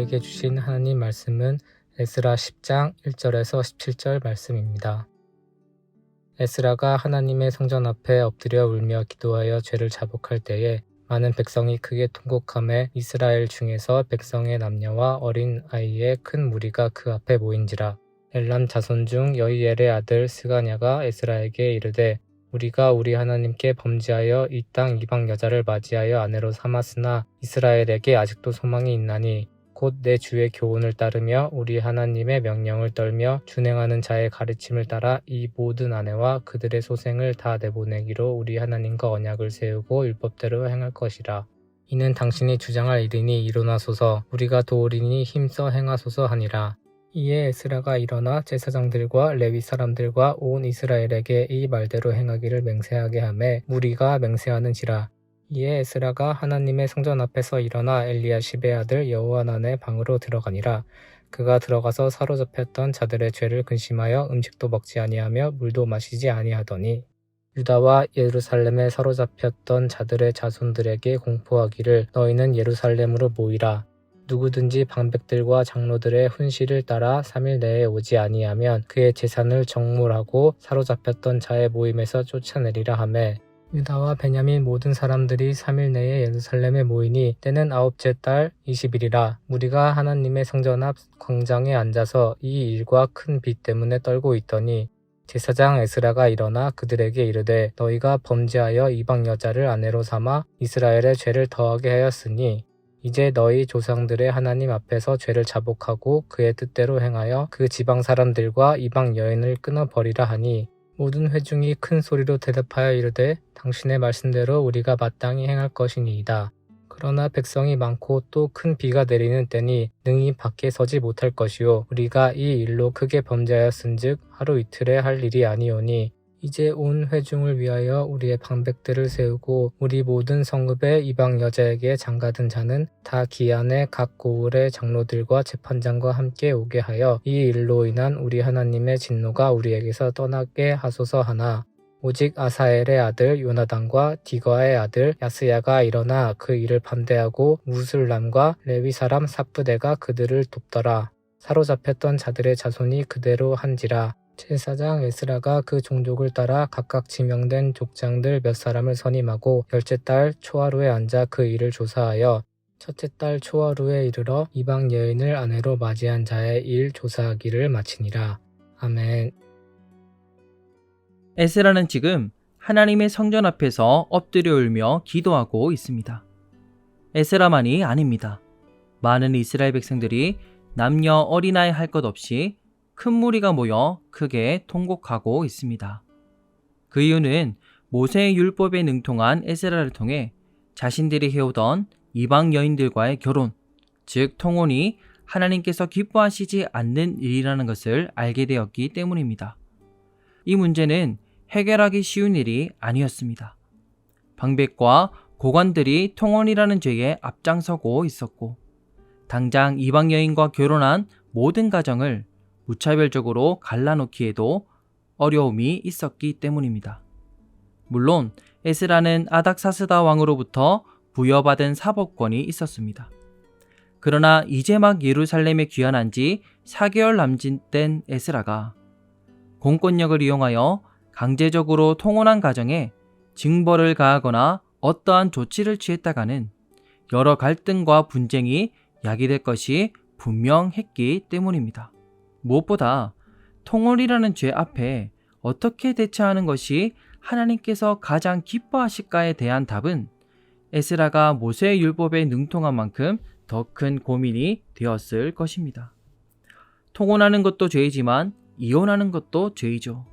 우리에게 주신 하나님 말씀은 에스라 10장 1절에서 17절 말씀입니다. 에스라가 하나님의 성전 앞에 엎드려 울며 기도하여 죄를 자복할 때에 많은 백성이 크게 통곡하매 이스라엘 중에서 백성의 남녀와 어린 아이의 큰 무리가 그 앞에 모인지라. 엘람 자손 중 여이엘의 아들 스가냐가 에스라에게 이르되 우리가 우리 하나님께 범죄하여 이 땅 이방 여자를 맞이하여 아내로 삼았으나 이스라엘에게 아직도 소망이 있나니 곧 내 주의 교훈을 따르며 우리 하나님의 명령을 떨며 준행하는 자의 가르침을 따라 이 모든 아내와 그들의 소생을 다 내보내기로 우리 하나님과 언약을 세우고 율법대로 행할 것이라. 이는 당신이 주장할 일이니 일어나소서 우리가 도우리니 힘써 행하소서 하니라. 이에 에스라가 일어나 제사장들과 레위 사람들과 온 이스라엘에게 이 말대로 행하기를 맹세하게 하매 무리가 맹세하는지라. 이에 에스라가 하나님의 성전 앞에서 일어나 엘리야십의 아들 여호하난의 방으로 들어가니라. 그가 들어가서 사로잡혔던 자들의 죄를 근심하여 음식도 먹지 아니하며 물도 마시지 아니하더니 유다와 예루살렘에 사로잡혔던 자들의 자손들에게 공포하기를 너희는 예루살렘으로 모이라. 누구든지 방백들과 장로들의 훈시를 따라 3일 내에 오지 아니하면 그의 재산을 정몰하고 사로잡혔던 자의 모임에서 쫓아내리라 하매 유다와 베냐민 모든 사람들이 3일 내에 예루살렘에 모이니 때는 9째 달 20일이라. 무리가 하나님의 성전 앞 광장에 앉아서 이 일과 큰 비 때문에 떨고 있더니 제사장 에스라가 일어나 그들에게 이르되 너희가 범죄하여 이방 여자를 아내로 삼아 이스라엘의 죄를 더하게 하였으니 이제 너희 조상들의 하나님 앞에서 죄를 자복하고 그의 뜻대로 행하여 그 지방 사람들과 이방 여인을 끊어버리라 하니 모든 회중이 큰 소리로 대답하여 이르되 당신의 말씀대로 우리가 마땅히 행할 것이니이다. 그러나 백성이 많고 또 큰 비가 내리는 때니 능히 밖에 서지 못할 것이요 우리가 이 일로 크게 범죄하였은즉 하루 이틀에 할 일이 아니오니 이제 온 회중을 위하여 우리의 방백들을 세우고 우리 모든 성읍의 이방 여자에게 장가든 자는 다 기한에 각 고을의 장로들과 재판장과 함께 오게 하여 이 일로 인한 우리 하나님의 진노가 우리에게서 떠나게 하소서 하나 오직 아사엘의 아들 요나단과 디거의 아들 야스야가 일어나 그 일을 반대하고 무술람과 레위 사람 삽부대가 그들을 돕더라. 사로잡혔던 자들의 자손이 그대로 한지라. 제사장 에스라가 그 종족을 따라 각각 지명된 족장들 몇 사람을 선임하고 10째 달 초하루에 앉아 그 일을 조사하여 첫째 달 초하루에 이르러 이방 여인을 아내로 맞이한 자의 일 조사하기를 마치니라. 아멘. 에스라는 지금 하나님의 성전 앞에서 엎드려 울며 기도하고 있습니다. 에스라만이 아닙니다. 많은 이스라엘 백성들이 남녀 어린아이 할 것 없이 큰 무리가 모여 크게 통곡하고 있습니다. 그 이유는 모세의 율법에 능통한 에스라를 통해 자신들이 해오던 이방 여인들과의 결혼, 즉 통혼이 하나님께서 기뻐하시지 않는 일이라는 것을 알게 되었기 때문입니다. 이 문제는 해결하기 쉬운 일이 아니었습니다. 방백과 고관들이 통혼이라는 죄에 앞장서고 있었고 당장 이방 여인과 결혼한 모든 가정을 무차별적으로 갈라놓기에도 어려움이 있었기 때문입니다. 물론 에스라는 아닥사스다 왕으로부터 부여받은 사법권이 있었습니다. 그러나 이제 막 예루살렘에 귀환한 지 4개월 남짓된 에스라가 공권력을 이용하여 강제적으로 통혼한 가정에 징벌을 가하거나 어떠한 조치를 취했다가는 여러 갈등과 분쟁이 야기될 것이 분명했기 때문입니다. 무엇보다 통혼이라는 죄 앞에 어떻게 대처하는 것이 하나님께서 가장 기뻐하실까에 대한 답은 에스라가 모세의 율법에 능통한 만큼 더 큰 고민이 되었을 것입니다. 통혼하는 것도 죄이지만 이혼하는 것도 죄이죠.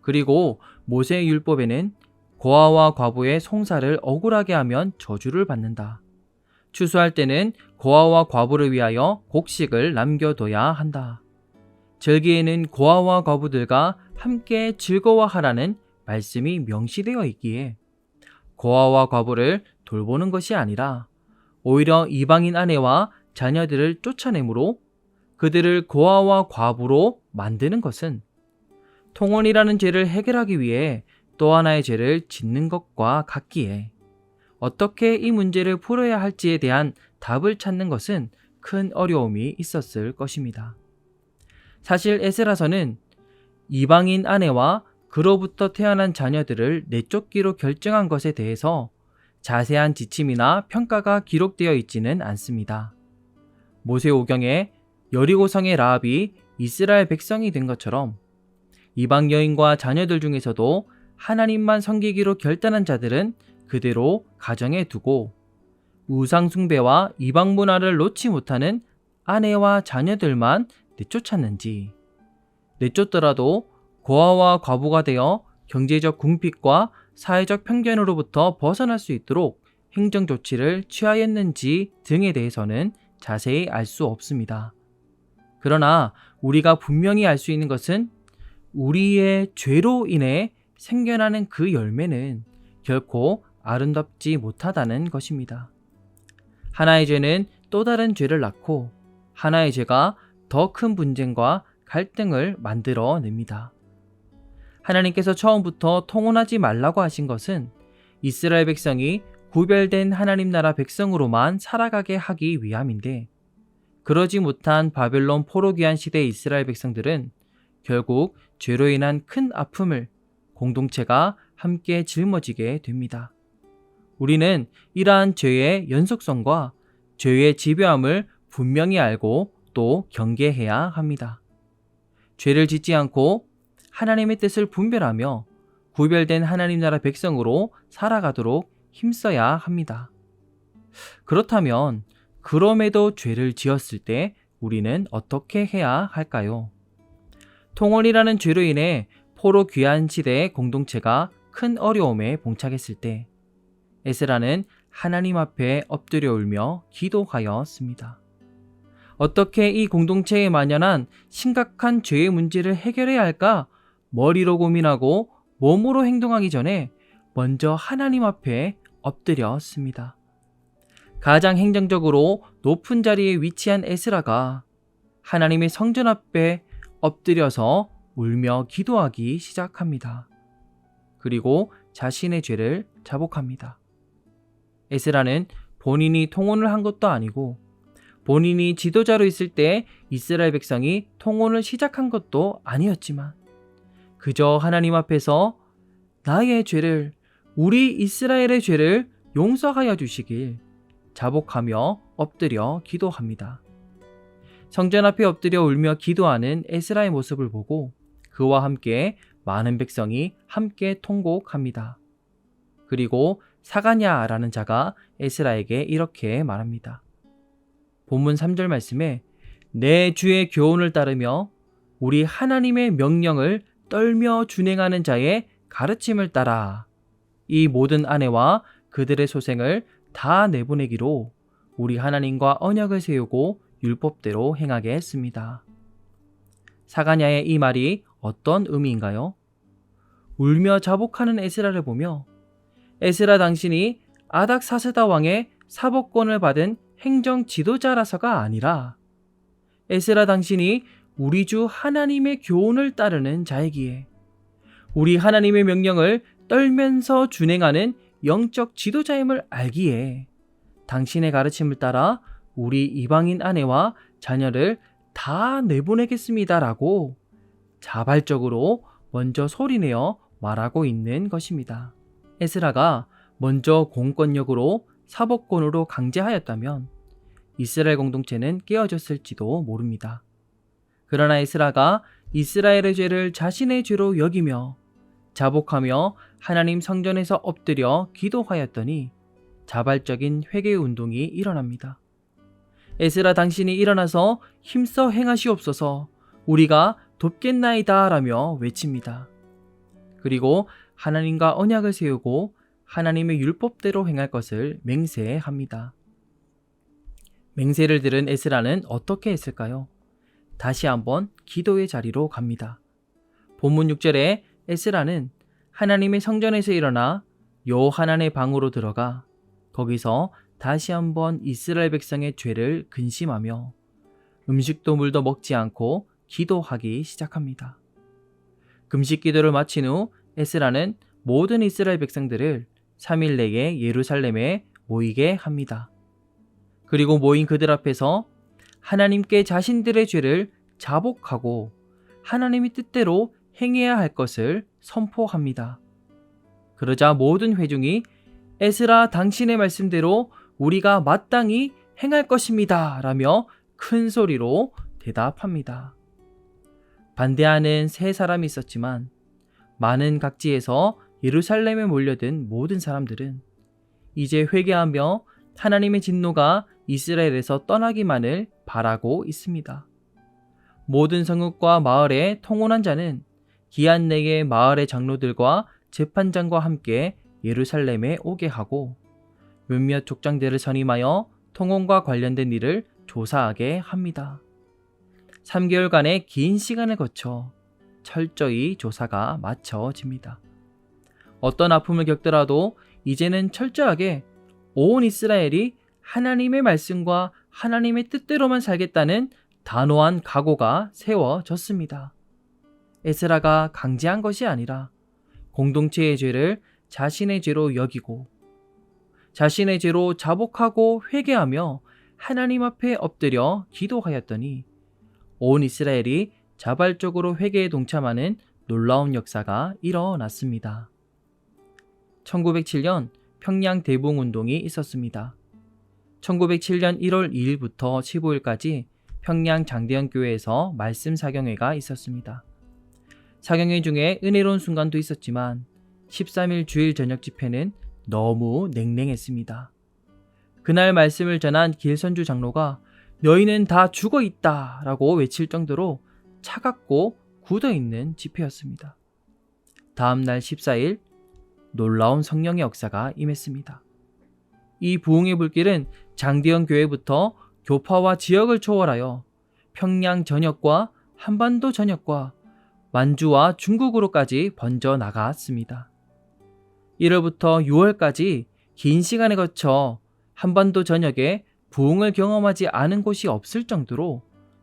그리고 모세의 율법에는 고아와 과부의 송사를 억울하게 하면 저주를 받는다. 추수할 때는 고아와 과부를 위하여 곡식을 남겨둬야 한다. 절기에는 고아와 과부들과 함께 즐거워하라는 말씀이 명시되어 있기에 고아와 과부를 돌보는 것이 아니라 오히려 이방인 아내와 자녀들을 쫓아내므로 그들을 고아와 과부로 만드는 것은 통혼이라는 죄를 해결하기 위해 또 하나의 죄를 짓는 것과 같기에 어떻게 이 문제를 풀어야 할지에 대한 답을 찾는 것은 큰 어려움이 있었을 것입니다. 사실 에스라서는 이방인 아내와 그로부터 태어난 자녀들을 내쫓기로 결정한 것에 대해서 자세한 지침이나 평가가 기록되어 있지는 않습니다. 모세오경에 여리고성의 라합이 이스라엘 백성이 된 것처럼 이방 여인과 자녀들 중에서도 하나님만 섬기기로 결단한 자들은 그대로 가정에 두고 우상 숭배와 이방 문화를 놓지 못하는 아내와 자녀들만 내쫓았는지, 내쫓더라도 고아와 과부가 되어 경제적 궁핍과 사회적 편견으로부터 벗어날 수 있도록 행정 조치를 취하였는지 등에 대해서는 자세히 알 수 없습니다. 그러나 우리가 분명히 알 수 있는 것은 우리의 죄로 인해 생겨나는 그 열매는 결코 아름답지 못하다는 것입니다. 하나의 죄는 또 다른 죄를 낳고 하나의 죄가 더 큰 분쟁과 갈등을 만들어냅니다. 하나님께서 처음부터 통혼하지 말라고 하신 것은 이스라엘 백성이 구별된 하나님 나라 백성으로만 살아가게 하기 위함인데, 그러지 못한 바벨론 포로귀환 시대의 이스라엘 백성들은 결국 죄로 인한 큰 아픔을 공동체가 함께 짊어지게 됩니다. 우리는 이러한 죄의 연속성과 죄의 집요함을 분명히 알고 또 경계해야 합니다. 죄를 짓지 않고 하나님의 뜻을 분별하며 구별된 하나님 나라 백성으로 살아가도록 힘써야 합니다. 그렇다면 그럼에도 죄를 지었을 때 우리는 어떻게 해야 할까요? 통혼이라는 죄로 인해 포로 귀환 시대의 공동체가 큰 어려움에 봉착했을 때 에스라는 하나님 앞에 엎드려 울며 기도하였습니다. 어떻게 이 공동체에 만연한 심각한 죄의 문제를 해결해야 할까 머리로 고민하고 몸으로 행동하기 전에 먼저 하나님 앞에 엎드렸습니다. 가장 행정적으로 높은 자리에 위치한 에스라가 하나님의 성전 앞에 엎드려서 울며 기도하기 시작합니다. 그리고 자신의 죄를 자복합니다. 에스라는 본인이 통혼을 한 것도 아니고 본인이 지도자로 있을 때 이스라엘 백성이 통혼을 시작한 것도 아니었지만 그저 하나님 앞에서 나의 죄를, 우리 이스라엘의 죄를 용서하여 주시길 자복하며 엎드려 기도합니다. 성전 앞에 엎드려 울며 기도하는 에스라의 모습을 보고 그와 함께 많은 백성이 함께 통곡합니다. 그리고 사가냐라는 자가 에스라에게 이렇게 말합니다. 본문 3절 말씀에 내 주의 교훈을 따르며 우리 하나님의 명령을 떨며 준행하는 자의 가르침을 따라 이 모든 아내와 그들의 소생을 다 내보내기로 우리 하나님과 언약을 세우고 율법대로 행하게 했습니다. 사가냐의 이 말이 어떤 의미인가요? 울며 자복하는 에스라를 보며 에스라 당신이 아닥사스다 왕의 사법권을 받은 행정 지도자라서가 아니라 에스라 당신이 우리 주 하나님의 교훈을 따르는 자이기에 우리 하나님의 명령을 떨면서 준행하는 영적 지도자임을 알기에 당신의 가르침을 따라 우리 이방인 아내와 자녀를 다 내보내겠습니다라고 자발적으로 먼저 소리내어 말하고 있는 것입니다. 에스라가 먼저 공권력으로 사법권으로 강제하였다면 이스라엘 공동체는 깨어졌을지도 모릅니다. 그러나 에스라가 이스라엘의 죄를 자신의 죄로 여기며 자복하며 하나님 성전에서 엎드려 기도하였더니 자발적인 회개 운동이 일어납니다. 에스라 당신이 일어나서 힘써 행하시옵소서 우리가 돕겠나이다 라며 외칩니다. 그리고 하나님과 언약을 세우고 하나님의 율법대로 행할 것을 맹세합니다. 맹세를 들은 에스라는 어떻게 했을까요? 다시 한번 기도의 자리로 갑니다. 본문 6절에 에스라는 하나님의 성전에서 일어나 요하난의 방으로 들어가 거기서 다시 한번 이스라엘 백성의 죄를 근심하며 음식도 물도 먹지 않고 기도하기 시작합니다. 금식 기도를 마친 후 에스라는 모든 이스라엘 백성들을 3일 내에 예루살렘에 모이게 합니다. 그리고 모인 그들 앞에서 하나님께 자신들의 죄를 자복하고 하나님의 뜻대로 행해야 할 것을 선포합니다. 그러자 모든 회중이 에스라 당신의 말씀대로 우리가 마땅히 행할 것입니다 라며 큰 소리로 대답합니다. 반대하는 세 사람이 있었지만 많은 각지에서 예루살렘에 몰려든 모든 사람들은 이제 회개하며 하나님의 진노가 이스라엘에서 떠나기만을 바라고 있습니다. 모든 성읍과 마을에 통혼한 자는 기한 내에 마을의 장로들과 재판장과 함께 예루살렘에 오게 하고 몇몇 족장들을 선임하여 통혼과 관련된 일을 조사하게 합니다. 3개월간의 긴 시간을 거쳐 철저히 조사가 마쳐집니다. 어떤 아픔을 겪더라도 이제는 철저하게 온 이스라엘이 하나님의 말씀과 하나님의 뜻대로만 살겠다는 단호한 각오가 세워졌습니다. 에스라가 강제한 것이 아니라 공동체의 죄를 자신의 죄로 여기고 자신의 죄로 자복하고 회개하며 하나님 앞에 엎드려 기도하였더니 온 이스라엘이 자발적으로 회개에 동참하는 놀라운 역사가 일어났습니다. 1907년 평양 대붕운동이 있었습니다. 1907년 1월 2일부터 15일까지 평양 장대현교회에서 말씀 사경회가 있었습니다. 사경회 중에 은혜로운 순간도 있었지만 13일 주일 저녁 집회는 너무 냉랭했습니다. 그날 말씀을 전한 길선주 장로가 너희는 다 죽어 있다 라고 외칠 정도로 차갑고 굳어있는 집회였습니다. 다음날 14일 놀라운 성령의 역사가 임했습니다. 이 부흥의 불길은 장대현 교회부터 교파와 지역을 초월하여 평양 전역과 한반도 전역과 만주와 중국으로까지 번져 나갔습니다. 1월부터 6월까지 긴 시간에 거쳐 한반도 전역에 부흥을 경험하지 않은 곳이 없을 정도로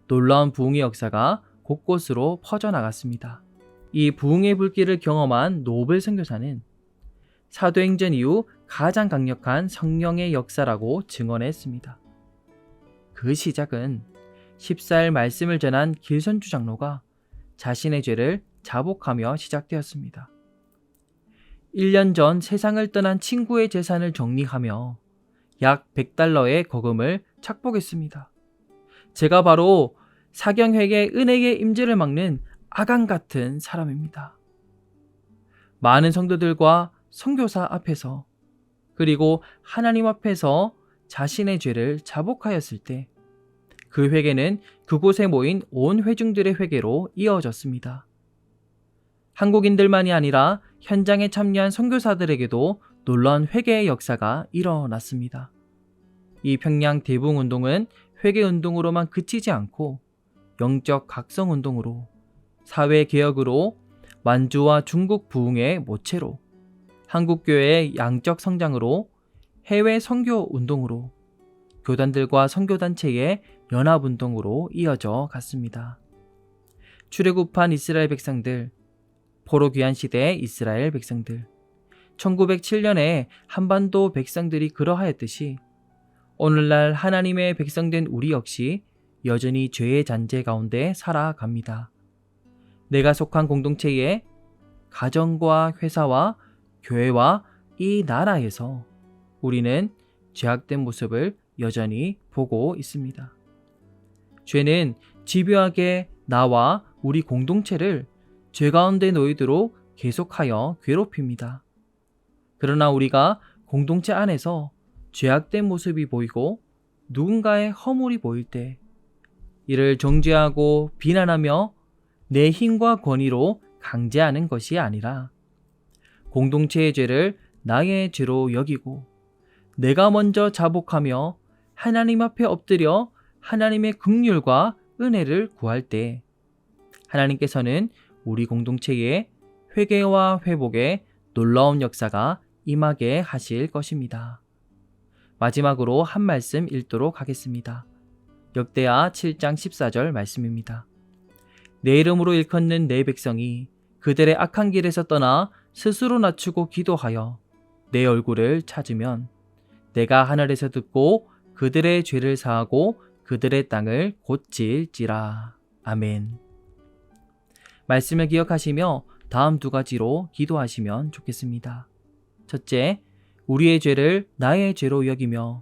놀라운 부흥의 역사가 곳곳으로 퍼져나갔습니다. 이 부흥의 불길을 경험한 노벨 선교사는 사도행전 이후 가장 강력한 성령의 역사라고 증언했습니다. 그 시작은 14일 말씀을 전한 길선주 장로가 자신의 죄를 자복하며 시작되었습니다. 1년 전 세상을 떠난 친구의 재산을 정리하며 약 100달러의 거금을 착복했습니다. 제가 바로 사경회계 은혜의 임재를 막는 아간 같은 사람입니다. 많은 성도들과 선교사 앞에서 그리고 하나님 앞에서 자신의 죄를 자복하였을 때 그 회개는 그곳에 모인 온 회중들의 회개로 이어졌습니다. 한국인들만이 아니라 현장에 참여한 선교사들에게도 놀라운 회개의 역사가 일어났습니다. 이 평양 대붕운동은 회개운동으로만 그치지 않고 영적 각성운동으로, 사회개혁으로, 만주와 중국 부흥의 모체로, 한국교회의 양적 성장으로, 해외 선교운동으로, 교단들과 선교단체의 연합운동으로 이어져 갔습니다. 출애굽한 이스라엘 백성들, 포로 귀환 시대의 이스라엘 백성들, 1907년에 한반도 백성들이 그러하였듯이 오늘날 하나님의 백성된 우리 역시 여전히 죄의 잔재 가운데 살아갑니다. 내가 속한 공동체의 가정과 회사와 교회와 이 나라에서 우리는 죄악된 모습을 여전히 보고 있습니다. 죄는 집요하게 나와 우리 공동체를 죄 가운데 놓이도록 계속하여 괴롭힙니다. 그러나 우리가 공동체 안에서 죄악된 모습이 보이고 누군가의 허물이 보일 때 이를 정죄하고 비난하며 내 힘과 권위로 강제하는 것이 아니라 공동체의 죄를 나의 죄로 여기고 내가 먼저 자복하며 하나님 앞에 엎드려 하나님의 긍휼과 은혜를 구할 때 하나님께서는 우리 공동체의 회개와 회복의 놀라운 역사가 임하게 하실 것입니다. 마지막으로 한 말씀 읽도록 하겠습니다. 역대하 7장 14절 말씀입니다. 내 이름으로 일컫는 내 백성이 그들의 악한 길에서 떠나 스스로 낮추고 기도하여 내 얼굴을 찾으면 내가 하늘에서 듣고 그들의 죄를 사하고 그들의 땅을 고칠지라. 아멘. 말씀을 기억하시며 다음 두 가지로 기도하시면 좋겠습니다. 첫째, 우리의 죄를 나의 죄로 여기며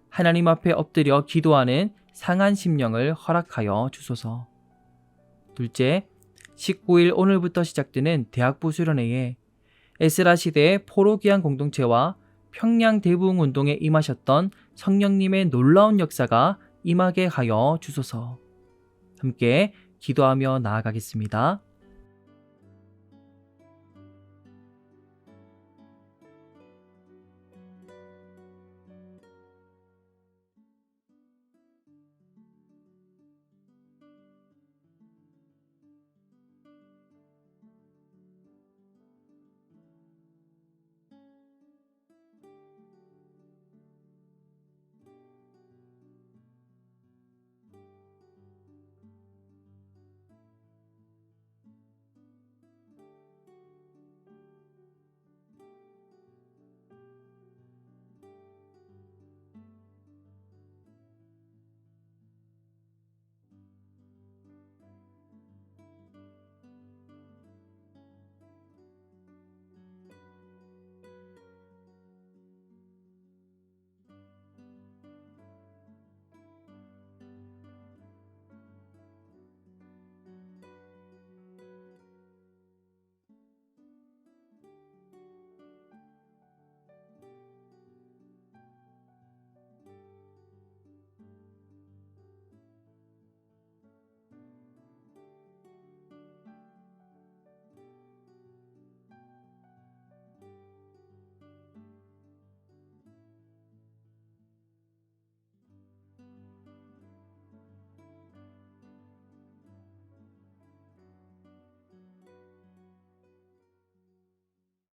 하나님 앞에 엎드려 기도하는 상한 심령을 허락하여 주소서. 둘째, 19일 오늘부터 시작되는 대학부 수련회에 에스라 시대의 포로기한 공동체와 평양 대부흥 운동에 임하셨던 성령님의 놀라운 역사가 임하게 하여 주소서. 함께 기도하며 나아가겠습니다.